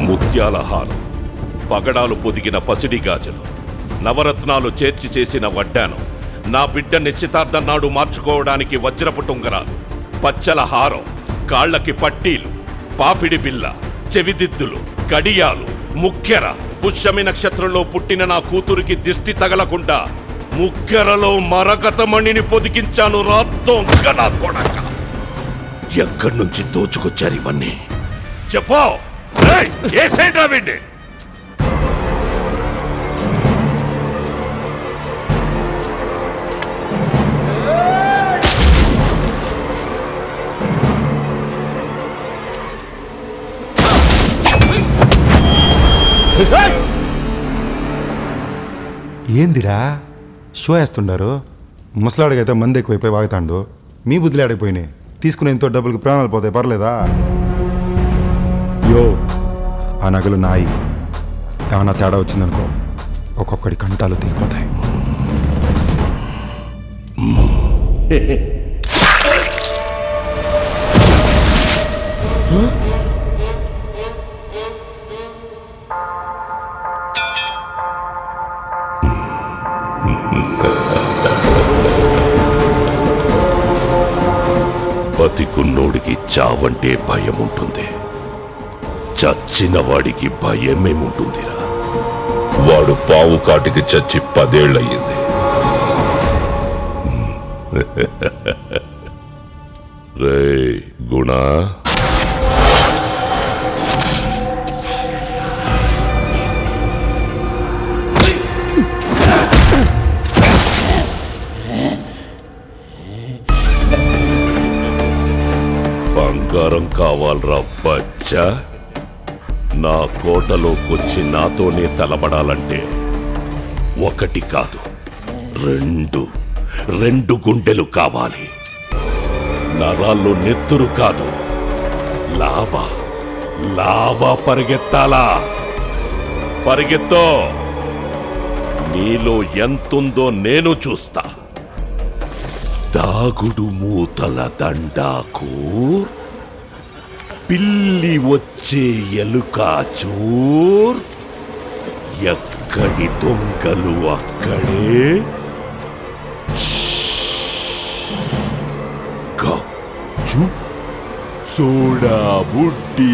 ముత్యాల హారం, పగడాలు పొదిగిన పసిడి గాజులు, నవరత్నాలు చేర్చి చేసిన వడ్డానం, నా బిడ్డ నిశ్చితార్థం నాడు మార్చుకోవడానికి వజ్రపు టుంగరాలు, పచ్చల హారం, కాళ్లకి పట్టీలు, పాపిడి బిల్ల, చెవిదిద్దులు, కడియాలు, ముక్కెర. పుష్యమి నక్షత్రంలో పుట్టిన నా కూతురికి దిష్టి తగలకుండా ముక్కెరలో మరకతమణిని పొదిగించాను. రాత్తంక నా కొడక. ఎక్కడి నుంచి దోచుకొచ్చారు ఇవన్నీ? చెప్పో. ఏందిరా షో వేస్తుండారు? ముసలాడికైతే మంది ఎక్కువైపోయి వాగుతాండు. మీ బుద్ధులు ఆడిపోయినాయి. తీసుకునే ఎంతో డబ్బులకి ప్రాణాలు పోతాయి, పర్లేదా? యో, ఆ నగలు నాయి. ఏమన్నా తేడా వచ్చిందనుకో ఒక్కొక్కడి కంటాలు తెగిపోతాయి. బతికున్నోడికి చావంటే భయం ఉంటుంది, చచ్చిన వాడికి భయమేముంటుందిరా? వాడు పావు కాటికి చచ్చి 10 ఏళ్ళయ్యింది. రే గుణ, బంగారం కావాలరా బచ్చా? నా కోటలోకొచ్చి నాతోనే తలబడాలంటే ఒకటి కాదు, రెండు గుండెలు కావాలి. నరాల్లో నెత్తురు కాదు, లావా పరిగెత్తాలా? పరిగెత్తో. నీలో ఎంతుందో నేను చూస్తా. దాగుడు మూతల దండాకూర్, పిల్లి వచ్చే ఎలుకాచూర్, ఎక్కడి దొంగలు అక్కడే. సోడా బుడ్డి.